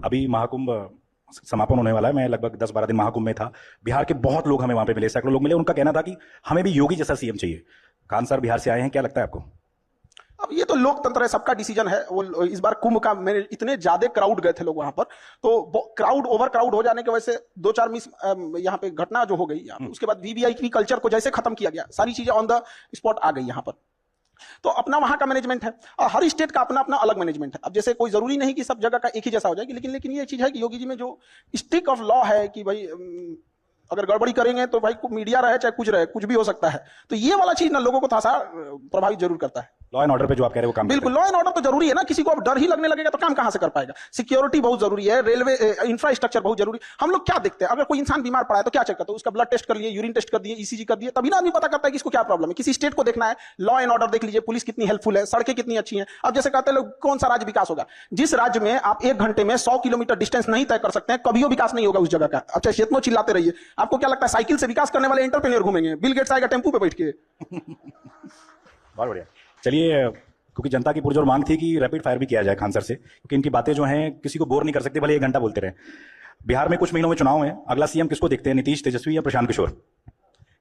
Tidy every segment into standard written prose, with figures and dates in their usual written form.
अभी महाकुंभ समापन होने वाला है। मैं लगभग 10-12 दिन महाकुंभ में था। बिहार के बहुत लोग हमें वहां पे मिले, सैकड़ों लोग मिले। उनका कहना था कि हमें भी योगी जैसा सीएम चाहिए। खान सर बिहार से आए हैं, क्या लगता है आपको? अब ये तो लोकतंत्र है, सबका डिसीजन है। वो इस बार कुंभ का मेरे इतने ज्यादा क्राउड गए थे लोग वहां पर, तो क्राउड ओवर क्राउड हो जाने की वजह से 2-4 मिस यहाँ पे घटना जो हो गई, उसके बाद वीवीआईपी कल्चर को जैसे खत्म किया गया, सारी चीजें ऑन द स्पॉट आ गई यहाँ पर। तो अपना वहां का मैनेजमेंट है और हर स्टेट का अपना अपना अलग मैनेजमेंट है। अब जैसे कोई जरूरी नहीं कि सब जगह का एक ही जैसा हो जाएगी, लेकिन ये चीज है कि योगी जी में जो स्टिक ऑफ लॉ है कि भाई अगर गड़बड़ी करेंगे तो भाई मीडिया रहे चाहे कुछ रहे, कुछ भी हो सकता है। तो ये वाला चीज ना लोगों को थोड़ा सा प्रभावित जरूर करता है। लॉ एंड ऑर्डर पे जो आप कह रहे हो काम बिल्कुल, लॉ एंड ऑर्डर तो जरूरी है ना। किसी को अब डर ही लगने लगेगा तो काम कहां से कर पाएगा। सिक्योरिटी बहुत जरूरी है, रेलवे इंफ्रास्ट्रक्चर बहुत जरूरी। हम लोग क्या देखते हैं, अगर कोई इंसान बीमार पड़ा है तो क्या चेक करते हैं? उसका ब्लड टेस्ट कर लिए, यूरिन टेस्ट कर दिए, ईसीजी कर दिए, तभी ना आदमी पता करता है कि इसको क्या प्रॉब्लम है। किसी स्टेट को देखना है, लॉ एंड ऑर्डर देख लीजिए, पुलिस कितनी हेल्पफुल है, सड़कें कितनी अच्छी हैं। अब जैसे कहते हैं लोग कौन सा राज्य विकास होगा? जिस राज्य में आप 1 घंटे में 100 किलोमीटर डिस्टेंस नहीं तय कर सकते हैं, कभी विकास नहीं होगा उस जगह का। अब चाहे जितना चिल्लाते रहिए, आपको क्या लगता है साइकिल से विकास करने वाले एंटरप्रेन्योर घूमेंगे? बिल गेट्स आएगा टेम्पू पे बैठ के। बहुत बढ़िया। चलिए, क्योंकि जनता की पुरजोर मांग थी कि रैपिड फायर भी किया जाए खान सर से, क्योंकि इनकी बातें जो हैं किसी को बोर नहीं कर सकते, भले 1 घंटा बोलते रहे। बिहार में कुछ महीनों में चुनाव है, अगला सीएम किसको देखते हैं, नीतीश, तेजस्वी या प्रशांत किशोर?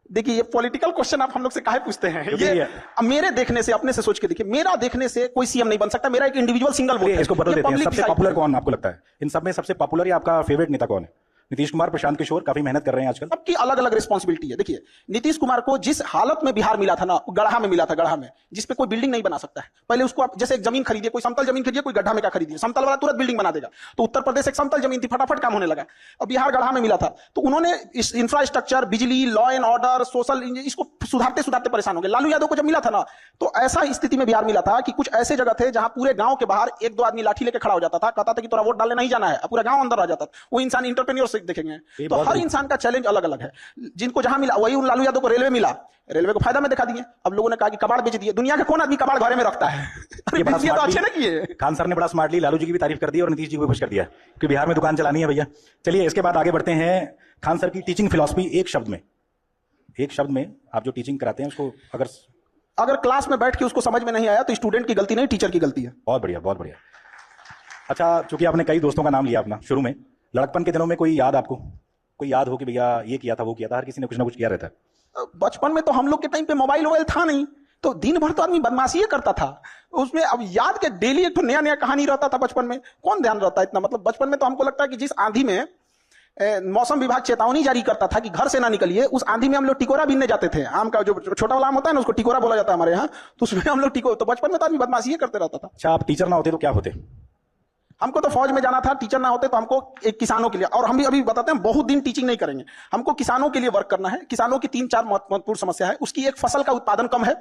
देखिए, ये पॉलिटिकल क्वेश्चन आप हम लोग से काहे पूछते हैं? ये मेरे देखने से, अपने से सोच के देखिए, मेरा देखने से कोई सीएम नहीं बन सकता। मेरा एक इंडिविजुअल सिंगल वोट है। इसको बदल देते हैं। सबसे पॉपुलर कौन आपको लगता है इन सब में? सबसे पॉपुलर या आपका फेवरेट नेता कौन है? नीतीश कुमार, प्रशांत किशोर? काफी मेहनत कर रहे हैं आजकल। सबकी अलग अलग रिस्पॉन्सिबिलिटी है। देखिए, नीतीश कुमार को जिस हालत में बिहार मिला था ना, गढ़ा में मिला था, गढ़ा में, जिसपे कोई बिल्डिंग नहीं बना सकता है। पहले उसको आप जैसे एक जमीन खरीदिए, कोई समतल जमीन खरीदिए, कोई गड्ढा में क्या खरीदिए, समतल वाला तुरंत बिल्डिंग बना देगा। तो उत्तर प्रदेश एक समतल जमीन थी, फटाफट काम होने लगा। और बिहार गढ़ा में मिला था, तो उन्होंने इस इंफ्रास्ट्रक्चर, बिजली, लॉ एंड ऑर्डर, सोशल, इसको सुधारते सुधारते परेशान हो गए। लालू यादव को जब मिला था ना, तो ऐसा स्थिति में बिहार मिला था कि कुछ ऐसे जगह थे जहां पूरे गांव के बाहर 1-2 आदमी लाठी लेके खड़ा हो जाता था, कहता था कि तोरा वोट डालने नहीं जाना है, पूरा गांव अंदर आ जाता था। वो इंसान इंटरप्रेन्योर से देखेंगे तो हर इंसान का चैलेंज अलग अलग है। जिनको जहां मिला, वही उन लालू यादव को रेलवे मिला, रेलवे को फायदा में दिखा दिए। अब लोगों ने कहा कि कबाड़ बेच दिए। दुनिया के कौन आदमी कबाड़ घरे में रखता है? अरे तो अच्छे ना किए। खान सर ने बड़ा स्मार्टली लालू जी की भी तारीफ कर दी और नीतीश जी को भी खुश कर दिया कि बिहार में दुकान चलानी है भैया। चलिए, इसके बाद आगे बढ़ते हैं। खान सर की टीचिंग फिलॉसफी एक शब्द में आप जो टीचिंग कराते हैं उसको अगर क्लास में बैठ के उसको समझ में नहीं आया तो स्टूडेंट की गलती नहीं, टीचर की गलती है। बहुत बढ़िया, बहुत बढ़िया। अच्छा, चूंकि आपने कई दोस्तों का नाम लिया अपना शुरू में, लड़कपन के दिनों में कोई याद आपको, कोई याद हो कि भैया ये किया था, वो किया था? हर किसी ने कुछ ना कुछ किया रहता है। बचपन में तो हम लोग के टाइम पे मोबाइल था नहीं, तो दिन भर तो आदमी बदमाशी करता था उसमें। अब याद के डेली एक नया नया कहानी रहता था बचपन में, कौन ध्यान रहता है इतना? मतलब बचपन में तो हमको लगता है कि जिस आंधी में मौसम विभाग चेतावनी जारी करता था कि घर से ना निकलिए, उस आंधी में हम लोग टिकोरा बीनने जाते थे। आम का जो छोटा वाला आम होता है ना, उसको टिकोरा बोला जाता है हमारे यहाँ, तो उसमें हम लोग तो बचपन में तो आदमी बदमाशी करते रहता था। अच्छा, आप टीचर ना होते तो क्या होते? हमको तो फौज में जाना था, टीचर ना होते तो हमको एक किसानों के लिए, और हम भी अभी बताते हैं बहुत दिन टीचिंग नहीं करेंगे, हमको किसानों के लिए वर्क करना है। किसानों की 3-4 महत्वपूर्ण समस्या है। उसकी एक, फसल का उत्पादन कम है।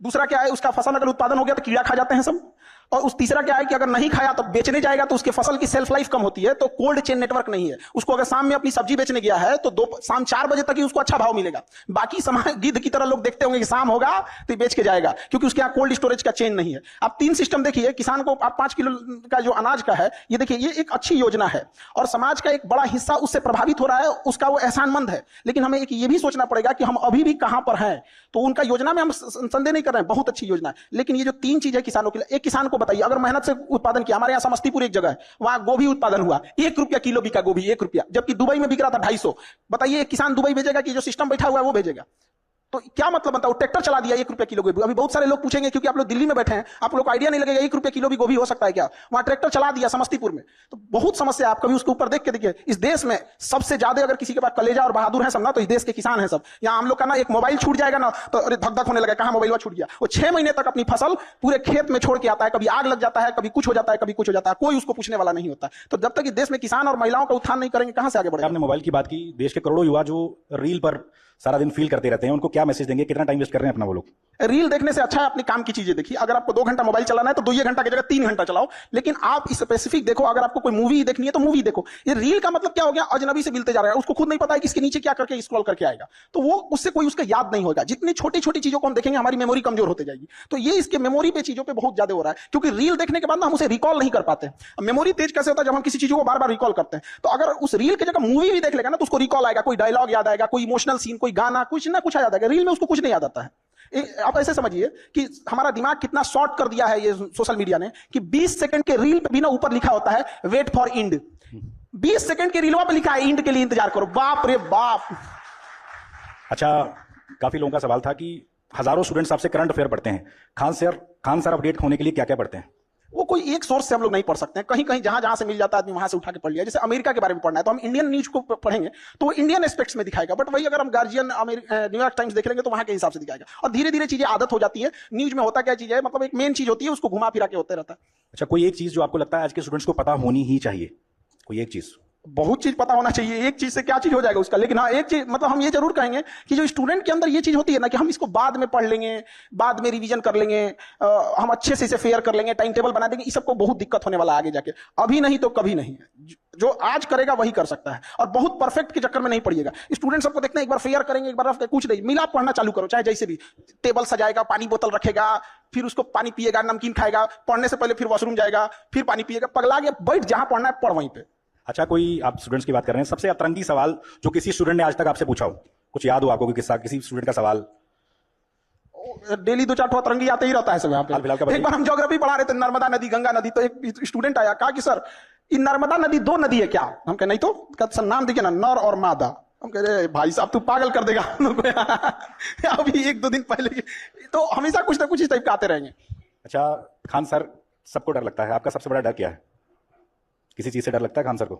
दूसरा क्या है, उसका फसल अगर उत्पादन हो गया तो कीड़ा खा जाते हैं सब। और उस तीसरा क्या है कि अगर नहीं खाया तो बेचने जाएगा तो उसके फसल की सेल्फ लाइफ कम होती है, तो कोल्ड चेन नेटवर्क नहीं है। उसको अगर शाम में अपनी सब्जी बेचने गया है तो शाम 4 बजे तक ही उसको अच्छा भाव मिलेगा। बाकी समय गिद्ध की तरह लोग देखते होंगे कि शाम होगा तो बेच के जाएगा, क्योंकि उसके यहाँ कोल्ड स्टोरेज का चेन नहीं है। आप 3 सिस्टम देखिए, किसान को आप 5 किलो का जो अनाज का है, ये देखिए, ये एक अच्छी योजना है और समाज का एक बड़ा हिस्सा उससे प्रभावित हो रहा है, उसका वो एहसानमंद है। लेकिन हमें एक ये भी सोचना पड़ेगा कि हम अभी भी कहां पर हैं। तो उनका योजना में हम संदेह नहीं कर रहे हैं, बहुत अच्छी योजना है, लेकिन ये जो 3 चीज है किसानों के लिए, एक किसान को बताइए अगर मेहनत से उत्पादन किया, हमारे यहाँ समस्तीपुर एक जगह है, वहां गोभी उत्पादन हुआ, 1 रुपया किलो बिका गोभी, 1 रुपया, जबकि दुबई में बिक रहा था 250। बताइए किसान दुबई भेजेगा कि जो सिस्टम बैठा हुआ है वो भेजेगा? तो क्या मतलब बनता है? वो ट्रैक्टर चला दिया 1 रुपया किलो गोभी। अभी बहुत सारे लोग पूछेंगे, क्योंकि आप लोग दिल्ली में बैठे हैं, आप लोग को आइडिया नहीं लगेगा 1 रुपया किलो भी गोभी हो सकता है क्या? वहां ट्रैक्टर चला दिया समस्तीपुर में। तो बहुत समस्या, आप कभी उसके ऊपर देख के देखिए। इस देश में सबसे ज्यादा अगर किसी के पास कलेजा और बहादुर है सब ना, तो इस देश के किसान है सब। यहाँ हम लोग का ना एक मोबाइल छूट जाएगा ना तो अरे धक धक होने लगा, कहां मोबाइल छूट गया। वो 6 महीने तक अपनी फसल पूरे खेत में छोड़ के आता है, कभी आग लग जाता है, कभी कुछ हो जाता है, कभी कुछ हो जाता है, कोई उसको पूछने वाला नहीं होता। तो जब तक इस देश में किसान और महिलाओं का उत्थान नहीं करेंगे, कहां से आगे बढ़ेगा? आपने मोबाइल की बात की, देश के करोड़ों युवा जो रील पर सारा दिन फील करते रहते हैं, उनको क्या मैसेज देंगे? कितना टाइम वेस्ट कर रहे हैं अपना वो लोग? रील देखने से अच्छा है अपने काम की चीजें देखिए। अगर आपको 2 घंटा मोबाइल चलाना है तो 2 घंटा की जगह 3 घंटा चलाओ, लेकिन आप स्पेसिफिक देखो। अगर आपको कोई मूवी देखनी है तो मूवी देखो। ये रील का मतलब क्या हो गया? अजनबी से मिलते जा रहा है, उसको खुद नहीं पता है कि इसके नीचे क्या करके स्क्रॉल करके आएगा, तो वो उससे कोई उसका याद नहीं होगा। जितनी छोटी छोटी चीजों को हम देखेंगे, हमारी मेमोरी कमजोर होती जाएगी। तो ये इसके मेमोरी पे चीजों पे बहुत ज्यादा हो रहा है, क्योंकि रील देखने के बाद ना हम उसे रिकॉल नहीं कर पाते। मेमोरी तेज कैसे होता है? जब हम किसी चीजों को बार बार रिकॉल करते हैं। तो अगर उस रील की जगह मूवी भी देख लेगा ना, तो उसको रिकॉल आएगा, कोई डायलॉग याद आएगा, कोई इमोशनल सीन, कोई गाना, कुछ ना कुछ आ जाता है। रील में उसको कुछ नहीं याद आता है। आप ऐसे समझिए कि हमारा दिमाग कितना शॉर्ट कर दिया है ये सोशल मीडिया ने कि 20 सेकंड के रील पे भी ना ऊपर लिखा होता है वेट फॉर इंड। 20 सेकंड के रीलवा पे लिखा है इंड के लिए इंतजार करो। बाप रे बाप। अच्छा, काफी लोगों का सवाल था कि हजारों स्टूडेंट्स आपसे करंट अफेयर पढ़ते हैं, खान सर अपडेट होने के लिए क्या क्या पढ़ते हैं? वो कोई एक सोर्स से हम लोग नहीं पढ़ सकते हैं, कहीं कहीं जहां जहां से मिल जाता है आदमी वहां से उठा के पढ़ लिया। जैसे अमेरिका के बारे में पढ़ना है तो हम इंडियन न्यूज को पढ़ेंगे तो इंडियन एस्पेक्ट्स में दिखाएगा, बट वही अगर हम गार्जियन न्यूयॉर्क टाइम्स देख लेंगे तो वहां के हिसाब से दिखाएगा। और धीरे धीरे चीजें आदत हो जाती है। न्यूज में होता क्या चीज है, मतलब एक मेन चीज होती है, उसको घुमा फिरा के होते रहता है। अच्छा, कोई एक चीज जो आपको लगता है आज के स्टूडेंट्स को पता होनी ही चाहिए, कोई एक चीज? बहुत चीज पता होना चाहिए। एक चीज से क्या चीज हो जाएगा उसका, लेकिन हाँ एक चीज मतलब हम ये जरूर कहेंगे कि जो स्टूडेंट के अंदर ये चीज होती है ना कि हम इसको बाद में पढ़ लेंगे, बाद में रिवीजन कर लेंगे, हम अच्छे से इसे फेयर कर लेंगे, टाइम टेबल बना देंगे, इस सबको बहुत दिक्कत होने वाला आगे जाके। अभी नहीं तो कभी नहीं है। जो आज करेगा वही कर सकता है, और बहुत परफेक्ट के चक्कर में नहीं पड़िएगा। स्टूडेंट सबको देखते हैं एक बार फेयर करेंगे, एक बार रफ कुछ नहीं मिला, पढ़ना चालू करो, चाहे जैसे भी। टेबल सजाएगा, पानी बोतल रखेगा, फिर उसको पानी पिएगा, नमकीन खाएगा, पढ़ने से पहले फिर वॉशरूम जाएगा, फिर पानी पिएगा, पगला के बैठ जहां पढ़ना है पढ़ वहीं पे। अच्छा, कोई आप स्टूडेंट्स की बात कर रहे हैं, सबसे अतरंगी सवाल जो किसी स्टूडेंट ने आज तक आपसे पूछा हो, कुछ याद हो आपको कि किस्सा किसी स्टूडेंट का सवाल? डेली 2-4 अतरंगी आते ही रहता है सब यहाँ पे। एक बार हम ज्योग्राफी पढ़ा रहे थे, नर्मदा नदी, गंगा नदी, तो एक स्टूडेंट आया, कहा कि सर ये नर्मदा नदी 2 नदी है क्या? हम कहे नहीं तो, सर नाम देखिए ना, नर और मादा। हम कह रहे भाई साहब तू पागल कर देगा हम लोग को। अभी 1-2 दिन पहले तो हमेशा कुछ ना कुछ इस टाइप का आते रहेंगे। अच्छा, खान सर सबको डर लगता है, आपका सबसे बड़ा डर क्या है? किसी चीज से डर लगता है खान सर को?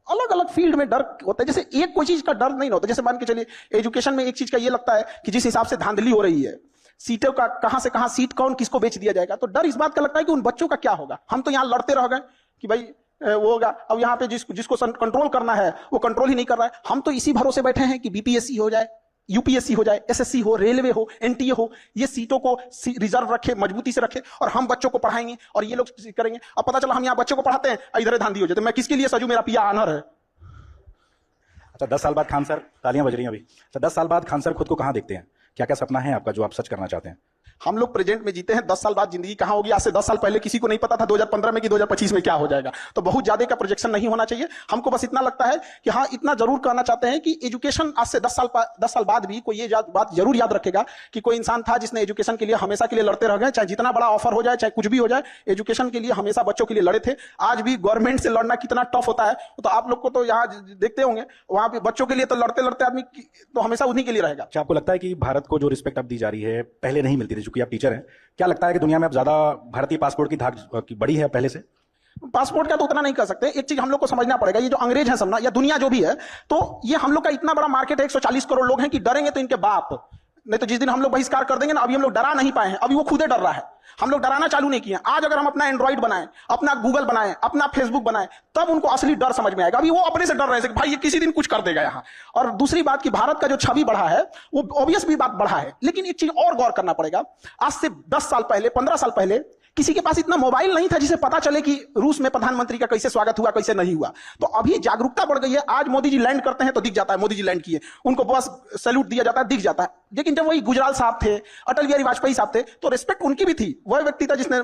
अलग अलग फील्ड में डर होता है, जैसे एक कोई चीज का डर नहीं होता। जैसे मान के चलिए एजुकेशन में एक चीज का ये लगता है कि जिस हिसाब से धांधली हो रही है, सीटों का कहां से कहां सीट कौन किसको बेच दिया जाएगा, तो डर इस बात का लगता है कि उन बच्चों का क्या होगा। हम तो यहां लड़ते रह गए कि भाई वो होगा, अब यहाँ पे जिसको कंट्रोल करना है वो कंट्रोल ही नहीं कर रहा है। हम तो इसी भरोसे बैठे हैं कि बीपीएससी हो जाए, यूपीएससी हो जाए, एसएससी हो, रेलवे हो, एनटीए हो, ये सीटों को रिजर्व रखे, मजबूती से रखे, और हम बच्चों को पढ़ाएंगे और ये लोग करेंगे। अब पता चला हम यहाँ बच्चों को पढ़ाते हैं, इधर धांधी हो जाते, मैं किसके लिए सजू, मेरा पिया आनर है। अच्छा, 10 साल बाद खान सर, तालियां बज रही हैं अभी, अच्छा 10 साल बाद खान सर खुद को कहां देखते हैं? क्या क्या सपना है आपका जो आप सच करना चाहते हैं? हम लोग प्रेजेंट में जीते हैं, 10 साल बाद जिंदगी कहां होगी आज से 10 साल पहले किसी को नहीं पता था 2015 में कि 2025 में क्या हो जाएगा। तो बहुत ज्यादा का प्रोजेक्शन नहीं होना चाहिए। हमको बस इतना लगता है कि हाँ इतना जरूर कहना चाहते हैं कि एजुकेशन आज से 10 साल बाद भी कोई ये बात जरूर याद रखेगा कि कोई इंसान था जिसने एजुकेशन के लिए हमेशा के लिए लड़ते रह गए, चाहे जितना बड़ा ऑफर हो जाए, चाहे कुछ भी हो जाए, एजुकेशन के लिए हमेशा बच्चों के लिए लड़े थे। आज भी गवर्नमेंट से लड़ना कितना टफ होता है तो आप लोग को तो यहाँ देखते होंगे, वहां पे बच्चों के लिए तो लड़ते लड़ते आदमी तो हमेशा उन्हीं के लिए रहेगा। अच्छा, आपको लगता है कि भारत को जो रिस्पेक्ट अब दी जा रही है पहले नहीं मिलती थी, चूंकि आप टीचर हैं, क्या लगता है कि दुनिया में अब ज्यादा भारतीय पासपोर्ट की धाक बड़ी है पहले से? पासपोर्ट का तो उतना नहीं कर सकते। एक चीज हम लोग को समझना पड़ेगा, ये जो अंग्रेज है समझना या दुनिया जो भी है, तो ये हम लोग का इतना बड़ा मार्केट है, 140 करोड़ लोग हैं कि डरेंगे तो इनके बाप। नहीं तो जिस दिन हम लोग बहिष्कार कर देंगे ना, अभी हम लोग डरा नहीं पाए हैं, अभी वो खुदे डर रहा है। हम लोग डराना चालू नहीं किए। आज अगर हम अपना एंड्रॉइड बनाएं, अपना गूगल बनाएं, अपना फेसबुक बनाएं, तब उनको असली डर समझ में आएगा। अभी वो अपने से डर रहे हैं कि भाई ये किसी दिन कुछ कर देगा यहाँ। और दूसरी बात कि भारत का जो छवि बढ़ा है वो ऑब्वियस भी बात बढ़ा है, लेकिन एक चीज और गौर करना पड़ेगा। आज से 10 साल पहले, 15 साल पहले किसी के पास इतना मोबाइल नहीं था जिसे पता चले कि रूस में प्रधानमंत्री का कैसे स्वागत हुआ, कैसे नहीं हुआ। तो अभी जागरूकता बढ़ गई है। आज मोदी जी लैंड करते हैं तो दिख जाता है मोदी जी लैंड किए, उनको बस सैल्यूट दिया जाता है, दिख जाता है। लेकिन जब वही गुजराल साहब थे, अटल बिहारी वाजपेयी साहब थे, तो रिस्पेक्ट उनकी भी थी। वह व्यक्ति था जिसने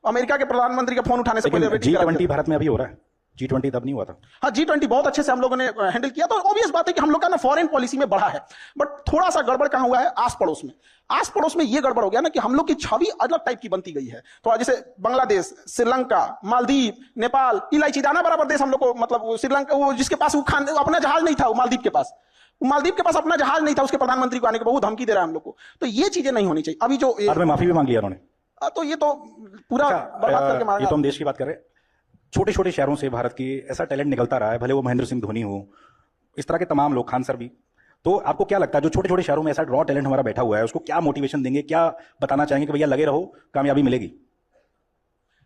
अमेरिका के प्रधानमंत्री का फोन उठाने से पहले G20 भारत में अभी हो रहा है, G20 तब नहीं हुआ था। हाँ, G20 बहुत अच्छे से हम लोगों ने हैंडल किया। तो ऑब्वियस बात है कि हम लोग का ना फॉरेन पॉलिसी में बढ़ा है, बट थोड़ा सा गड़बड़ कहां हुआ है, आस पड़ोस में। आस पड़ोस में ये गड़बड़ हो गया ना कि हम लोग की छवि अलग टाइप की बनती गई है। तो जैसे बांग्लादेश, श्रीलंका, मालदीव, नेपाल, इलायची दाना बराबर देश हम लोग को, मतलब श्रीलंका वो जिसके पास वो अपना जहाज नहीं था, वो मालदीव के पास अपना जहाज नहीं था, उसके प्रधानमंत्री को आने के बहुत धमकी दे रहा है हम लोग को। तो ये चीजें नहीं होनी चाहिए। अभी जो में माफी भी मांग लिया उन्होंने, तो ये तो पूरा बर्बाद करके मारा। ये तो हम देश की बात कर रहे हैं। छोटे छोटे शहरों से भारत की ऐसा टैलेंट निकलता रहा है, भले वो महेंद्र सिंह धोनी हो, इस तरह के तमाम लोग, खान सर भी। तो आपको क्या लगता है जो छोटे छोटे शहरों में ऐसा रॉ टैलेंट हमारा बैठा हुआ है, उसको क्या मोटिवेशन देंगे, क्या बताना चाहेंगे कि भैया लगे रहो, कामयाबी मिलेगी?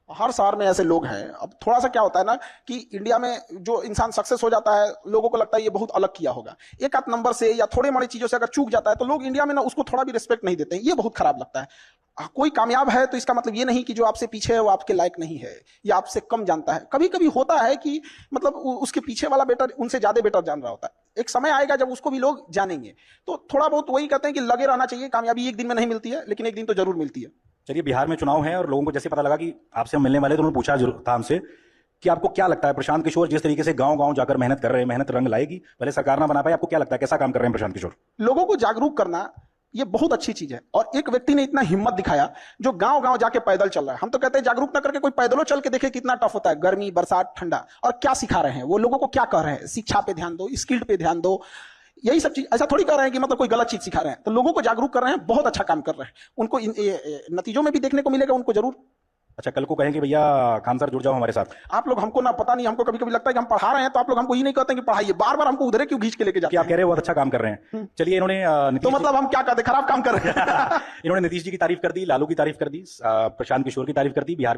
हर शहर में ऐसे लोग हैं। अब थोड़ा सा क्या होता है ना कि इंडिया में जो इंसान सक्सेस हो जाता है, लोगों को लगता है ये बहुत अलग किया होगा। एक आध नंबर से या थोड़े मोड़े चीजों से अगर चूक जाता है तो लोग इंडिया में ना उसको थोड़ा भी रिस्पेक्ट नहीं देते हैं। ये बहुत खराब लगता है। कोई कामयाब है तो इसका मतलब ये नहीं कि जो आपसे पीछे है वो आपके लायक नहीं है या आपसे कम जानता है। कभी कभी होता है कि मतलब उसके पीछे वाला बेटर उनसे ज्यादा बेटर जान रहा होता है। एक समय आएगा जब उसको भी लोग जानेंगे। तो थोड़ा बहुत वही कहते हैं कि लगे रहना चाहिए। कामयाबी एक दिन में नहीं मिलती है, लेकिन एक दिन तो जरूर मिलती है। चलिए, बिहार में चुनाव है और लोगों को जैसे पता लगा कि आपसे हम मिलने वाले, तो उन्होंने पूछा जरूर था हमसे कि आपको क्या लगता है प्रशांत किशोर जिस तरीके से गांव गांव जाकर मेहनत कर रहे हैं, मेहनत रंग लाएगी? भले सरकार ना बना पाए, आपको क्या लगता है कैसा काम कर रहे हैं प्रशांत किशोर? लोगों को जागरूक करना ये बहुत अच्छी चीज है। और एक व्यक्ति ने इतना हिम्मत दिखाया जो गांव गांव जाके पैदल चल रहा है। हम तो कहते हैं जागरूक ना करके कोई पैदलों चल के देखे कितना टफ होता है, गर्मी बरसात ठंडा। और क्या सिखा रहे हैं वो, लोगों को क्या कह रहे हैं, शिक्षा पे ध्यान दो, स्किल्ड पे ध्यान दो, यही सब चीज। ऐसा थोड़ी कर रहे हैं कि मतलब कोई गलत चीज सिखा रहे हैं, तो लोगों को जागरूक कर रहे हैं, बहुत अच्छा काम कर रहे हैं। उनको नतीजों में भी देखने को मिलेगा, उनको जरूर। अच्छा, कल को कहें कि भैया खान सर जुड़ जाओ हमारे साथ, आप लोग हमको ना, पता नहीं, हमको कभी कभी लगता है कि हम पढ़ा रहे हैं तो आप लोग हमको ये नहीं कहते कि पढ़ाइए, बार बार हमको उधर क्यों खींच के लेके जाते कि आप कह रहे हो बहुत अच्छा काम कर रहे हैं। चलिए, इन्होंने तो नीतीश मतलब हम क्या कहते, खराब काम कर रहे हैं। इन्होंने नीतीश जी की तारीफ कर दी, लालू की तारीफ कर दी, प्रशांत किशोर की तारीफ कर दी, बिहार